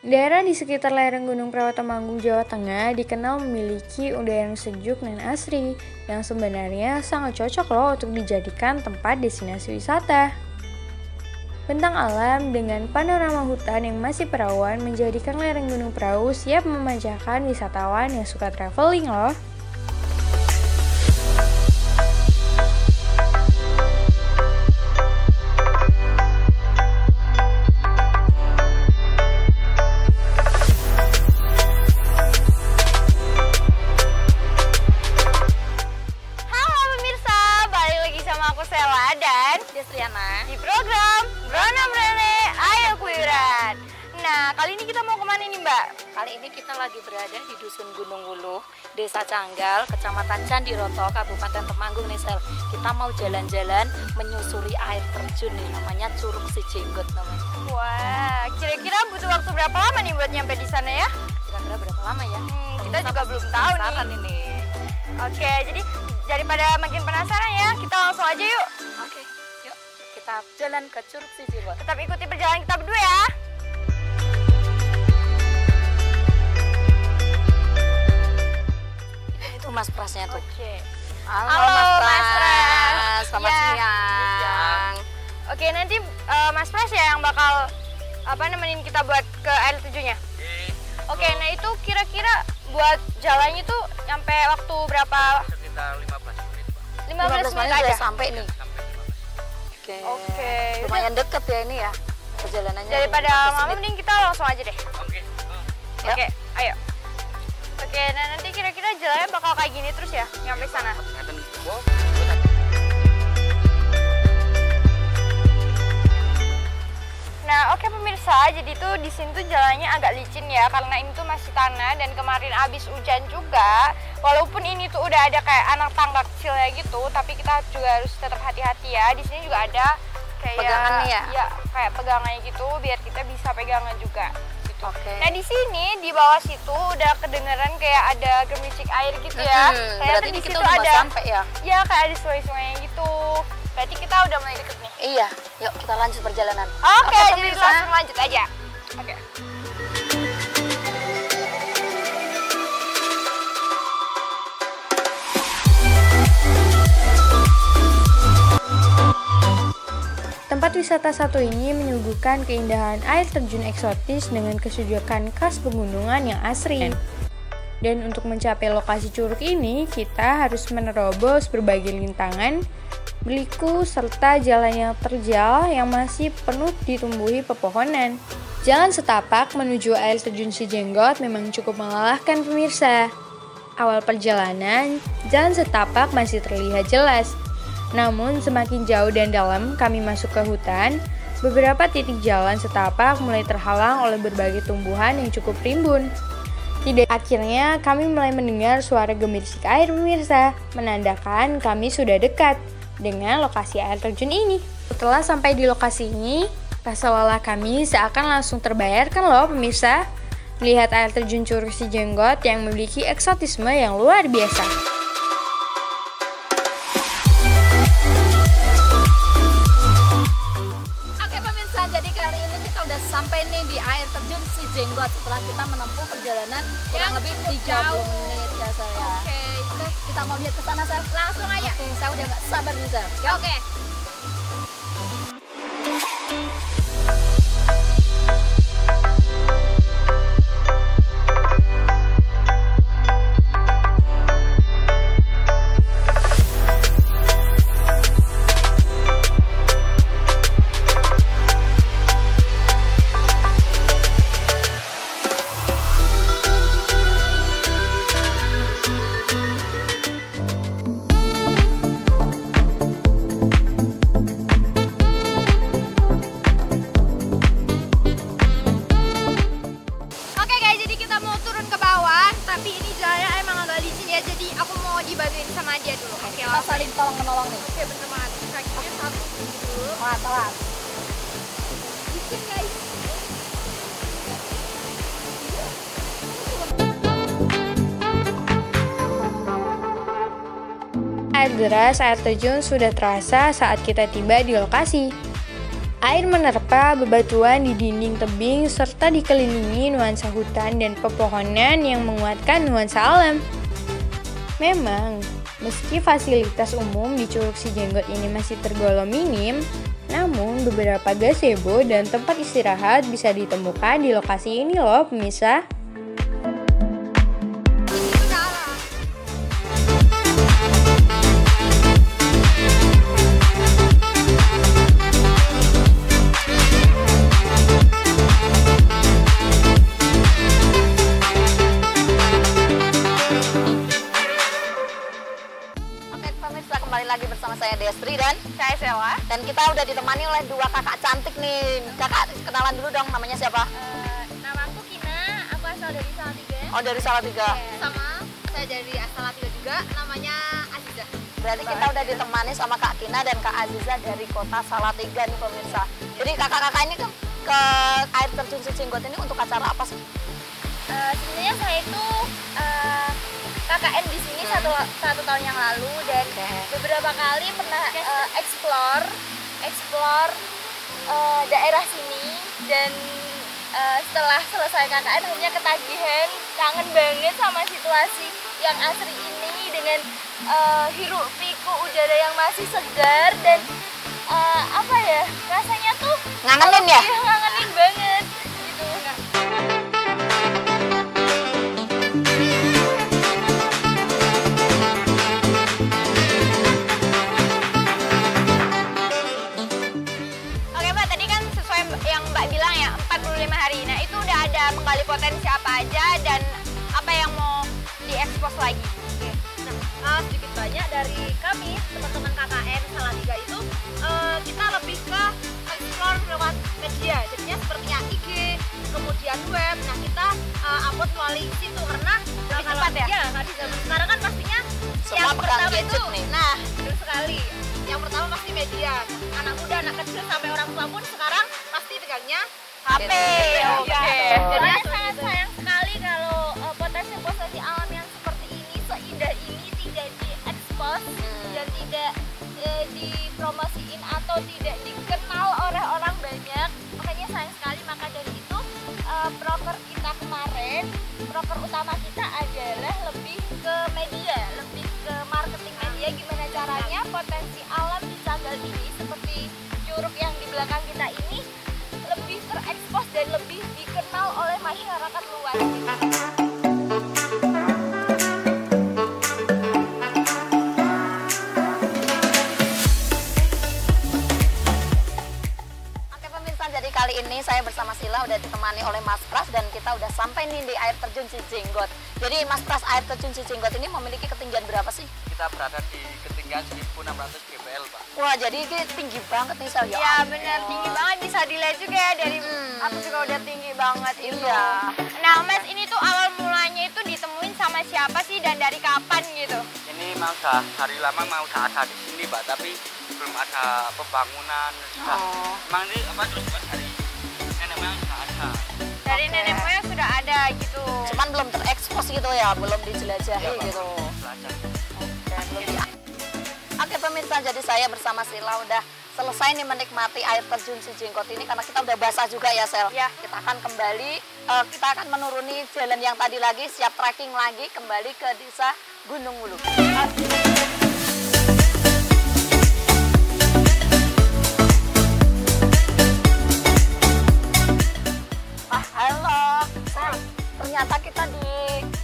Daerah di sekitar lereng Gunung Prau Temanggung, Jawa Tengah dikenal memiliki udara yang sejuk dan asri, yang sebenarnya sangat cocok loh untuk dijadikan tempat destinasi wisata. Bentang alam dengan panorama hutan yang masih perawan menjadikan lereng Gunung Prau siap memanjakan wisatawan yang suka traveling loh. Di program Brona Brene Ayo Kuyuran. Nah, kali ini kita mau kemana nih Mbak? Kali ini kita lagi berada di Dusun Gunung Wuluh, Desa Canggal, Kecamatan Candiroto, Kabupaten Temanggung nih Sel. Kita mau jalan-jalan menyusuri air terjun nih, namanya Curug Sijenggot namanya. Wah, kira-kira butuh waktu berapa lama nih buat nyampe di sana ya? Kira-kira berapa lama ya? Kita juga belum tahu nih. Ini. Oke, jadi daripada makin penasaran ya, kita langsung aja yuk. Oke, yuk kita jalan ke Curug Sijenggot. Tetap ikuti perjalanan kita berdua ya. Itu Mas Prasnya tuh. Oke. Halo, Mas Mas Pras. Selamat siang. Oke, nanti Mas Pras ya yang bakal nemenin kita buat ke air terjunnya. Oke, nah itu kira-kira buat jalannya tuh nyampe waktu berapa? Sekitar 15 menit, Pak. 15 menit aja. Sudah sampai nih. Oke. Lumayan deket ya ini ya perjalanannya. Daripada malam mending kita langsung aja deh. Oke. Oke, ayo. Oke, nah nanti kira-kira jalannya bakal kayak gini terus ya nyampe sana. Nah, oke pemirsa, jadi tuh di sini tuh jalannya agak licin ya karena ini tuh masih tanah dan kemarin abis hujan juga. Walaupun ini tuh udah ada kayak anak tangga kecilnya gitu, tapi kita juga harus tetap hati-hati ya. Di sini juga ada kayak pegangannya ya? Ya, kayak pegangannya gitu biar kita bisa pegangan juga. Gitu. Oke. Nah, di sini di bawah situ udah kedengeran kayak ada gemericik air gitu ya. Berarti di kita situ udah ada sampai ya? Ya, kayak ada sungai-sungainya gitu. Berarti kita udah mulai deket nih. Iya, yuk kita lanjut perjalanan. Oke, jadi pemirsa. langsung lanjut aja. Oke. Tempat wisata satu ini menyuguhkan keindahan air terjun eksotis dengan kesejukan khas pegunungan yang asri. Dan untuk mencapai lokasi curug ini, kita harus menerobos berbagai rintangan, berliku, serta jalan yang terjal yang masih penuh ditumbuhi pepohonan. Jalan setapak menuju air terjun Sijenggot memang cukup melelahkan pemirsa. Awal perjalanan, jalan setapak masih terlihat jelas. Namun semakin jauh dan dalam kami masuk ke hutan, beberapa titik jalan setapak mulai terhalang oleh berbagai tumbuhan yang cukup rimbun. Akhirnya kami mulai mendengar suara gemericik air pemirsa, menandakan kami sudah dekat dengan lokasi air terjun ini. Setelah sampai di lokasi ini, rasa lelah kami seakan langsung terbayarkan loh pemirsa. Melihat air terjun Curug Sijenggot yang memiliki eksotisme yang luar biasa. Jadi kali ini kita udah sampai nih di air terjun Sijenggot setelah kita menempuh perjalanan kurang lebih 30 menit ya saya. Oke, kita mau lihat ke sana saya. Langsung aja. Oke, saya udah gak sabar nih saya. Oke. Dibantuin sama dia dulu. Oke, kita saling tolong-menolong nih. Oke, bener banget. Kakinya satu dulu. Telat. Dikit guys. Air deras air terjun sudah terasa saat kita tiba di lokasi. Air menerpa bebatuan di dinding tebing serta dikelilingi nuansa hutan dan pepohonan yang menguatkan nuansa alam. Memang, meski fasilitas umum di Curug Cijenggot ini masih tergolong minim, namun beberapa gazebo dan tempat istirahat bisa ditemukan di lokasi ini loh pemirsa. Lagi bersama saya Destri dan Saya Sela. dan kita udah ditemani oleh dua kakak cantik nih. Kakak kenalan dulu dong, namanya siapa? Namaku Kina, aku asal dari Salatiga. Oh, dari Salatiga. Sama, saya dari Salatiga juga, namanya Aziza. Berarti kita udah ditemani sama Kak Kina dan Kak Aziza dari kota Salatiga nih pemirsa. Jadi kakak-kakak ini ke air terjun Cijenggot ini untuk acara apa sih? Sebenarnya saya itu KKN di sini satu tahun yang lalu dan beberapa kali pernah explore daerah sini dan setelah selesai KKN hanya ketagihan, kangen banget sama situasi yang asri ini dengan hiruk pikuk udara yang masih segar dan apa ya, rasanya tuh Ngangenin ya? Iya, ngangenin banget gitu. Yang Mbak bilang ya 45 hari. Nah itu udah ada menggali potensi apa aja dan apa yang mau diekspos lagi. Oke. Nah, sedikit banyak dari kami teman-teman KKN Salatiga itu kita lebih ke explore lewat media. Jadinya sepertinya IG, kemudian web. Nah kita upload melalui situ karena Lebih cepat ya? Iya, di zaman sekarang kan pastinya Semua yang pegang pertama gadget itu, nih. Nah, betul sekali. Yang pertama pasti media. Anak muda, anak kecil sampai orang tua pun sekarang pasti pegangnya HP. Oke. Jadi Jadi sangat sayang sekali kalau potensi alam yang seperti ini, seindah ini tidak diekspos dan tidak dipromosiin atau tidak dikenal oleh orang banyak. Makanya sayang sekali, maka dari itu proker kita kemarin, proker utama kita adalah lebih ke media, lebih ke marketing media. Gimana caranya potensi alam di Canggal ini seperti curug yang di belakang kita ini lebih terekspos dan lebih dikenal oleh masyarakat luas. Oke pemirsa, jadi kali ini saya bersama Sila udah ditemani oleh Mas Pras dan kita udah sampai nih di air terjun Cijenggot. Jadi Mas Pras, air terjun Cijenggot ini memiliki ketinggian berapa sih? Kita berada di ketinggian 1.600 GPL, Pak. Wah, jadi ini tinggi banget nih Sel. Ya benar, tinggi banget, bisa dilihat juga ya dari aku juga udah tinggi banget itu. Iya. Nah Mas, ini tuh awal mulanya itu ditemuin sama siapa sih dan dari kapan gitu? Ini mau udah hari lama mau udah ada di sini, Pak, tapi belum ada pembangunan. Emang ini apa terus dari nenek moyang sudah ada. Dari nenek moyang sudah ada gitu. Cuman belum terekspos gitu ya, belum dijelajahi Ya, Pak, gitu. belajar. Oke pemirsa, jadi saya bersama Sila udah selesai nih menikmati air terjun Cijenggot ini karena kita udah basah juga ya Sel. Ya. Kita akan kembali, kita akan menuruni jalan yang tadi lagi, siap trekking lagi kembali ke desa Gunung Wuluh. Halo Sel, ternyata kita di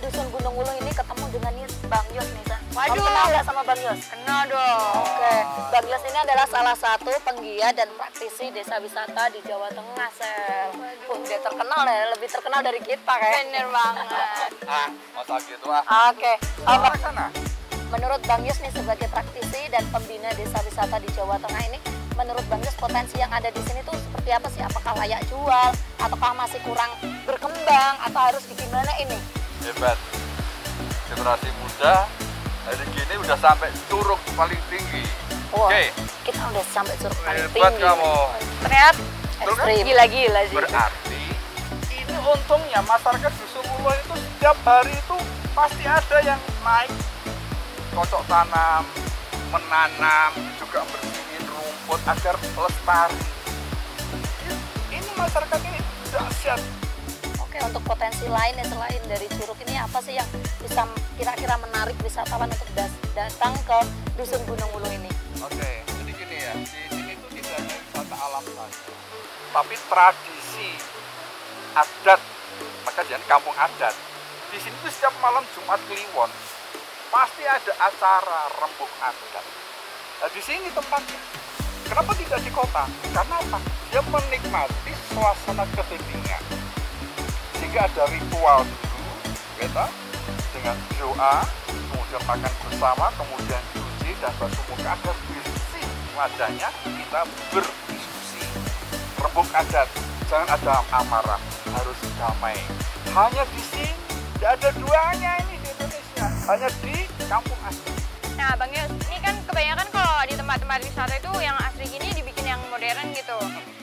dusun Gunung Wuluh ini ketemu dengan Bang Yos nih Sel. Waduh. Kamu kenal nggak sama Bang Yos? Kenal dong. Oke, Bang Yos ini adalah salah satu penggiat dan praktisi desa wisata di Jawa Tengah, Sel. Dia terkenal ya, lebih terkenal dari kita kayak. Bener banget. Masa gitu ah. Oke, Sana. menurut Bang Yos nih sebagai praktisi dan pembina desa wisata di Jawa Tengah ini, menurut Bang Yos potensi yang ada di sini tuh seperti apa sih? Apakah layak jual, ataukah masih kurang berkembang, atau harus gimana ini? Hebat, generasi muda hari gini udah sampai curug paling tinggi. Wah, Oke. kita udah sampai curug paling Hebat tinggi. kamu. Ternyata Ekstrim. gila-gila sih. Berarti ini untungnya masyarakat Dusun Wuluh itu setiap hari itu pasti ada yang naik cocok tanam, menanam, juga bersihin rumput agar lestari. masyarakat ini dahsyat. Oke, untuk potensi lain ya selain dari Curug ini apa sih yang bisa kira-kira menarik wisatawan untuk datang ke Dusun Gunung Wuluh ini? Oke, jadi gini ya, di sini itu tidak hanya wisata alam saja, tapi tradisi adat, maka jadi kampung adat. Di sini tuh setiap malam Jumat Kliwon pasti ada acara rembuk adat. Nah, di sini tempatnya. Kenapa tidak di kota? Karena apa? Dia menikmati suasana keheningan. Sehingga ada ritual dulu, kita dengan doa, kemudian makan bersama, kemudian cuci dan basuh muka agar bersih wajahnya, kita berdiskusi. Rembuk adat, jangan ada amarah, harus damai. Hanya di sini, tidak ada duanya ini di Indonesia, hanya di kampung asli. Nah Bang Yus, ini kan kebanyakan kalau di tempat-tempat wisata itu yang asli gini dibikin yang modern gitu.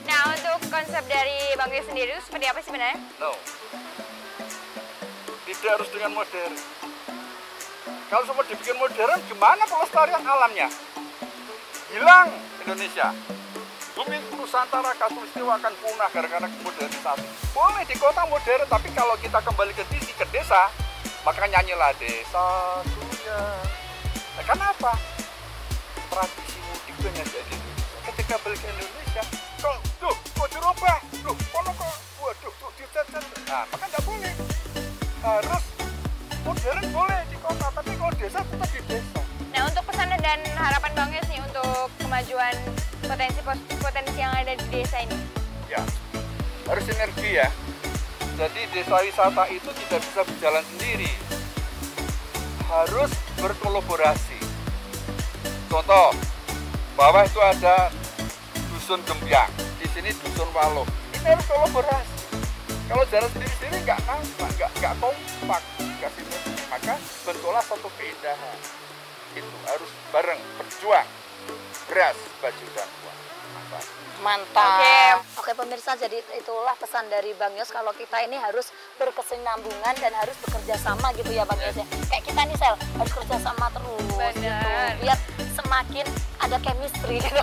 Nah untuk konsep dari Bang Yus sendiri itu seperti apa sih sebenarnya? No. Tidak harus dengan modern. Kalau semua dibikin modern, gimana pelestarian alamnya? Hilang Indonesia. Bumi Nusantara Katulistiwa akan punah gara-gara modernisasi. Boleh di kota modern, tapi kalau kita kembali ke desa, maka nyanyilah desa dunia. Nah, kenapa? Tradisi mudik banyak jadi Indonesia. Ketika balik ke Indonesia, kok dirubah? Waduh, dicacat. Nah, maka nggak boleh. Harus modern boleh di kota, tapi kalau desa tetap di desa. Nah untuk pesan dan harapan Bang Yus nih untuk kemajuan potensi yang ada di desa ini? Ya, harus sinergi ya. Jadi desa wisata itu tidak bisa berjalan sendiri. Harus berkolaborasi. Contoh, bawah itu ada Dusun Gembyang, di sini Dusun Waloh. Ini harus kolaborasi. Kalau jalan sendiri-sendiri nggak nampak, nggak kompak, nggak sinergi. Maka bentuklah satu keindahan. Itu harus bareng, berjuang, beras, baju dan uang. Mantap. Oke pemirsa, jadi itulah pesan dari Bang Yos kalau kita ini harus berkesinambungan dan harus bekerja sama gitu ya Bang Yos ya. Kayak kita nih Sel, harus kerja sama terus gitu. Biar semakin ada chemistry gitu.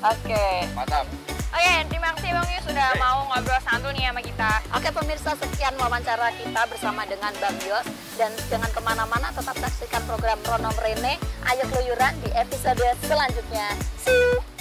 Oke. Mantap. Oke, terima kasih Bang Yus sudah mau ngobrol santai nih sama kita. Oke pemirsa, sekian wawancara kita bersama dengan Bang Yos. Dan jangan kemana-mana, tetap saksikan program Ronom Rene Ayo Keluyuran di episode selanjutnya. See you!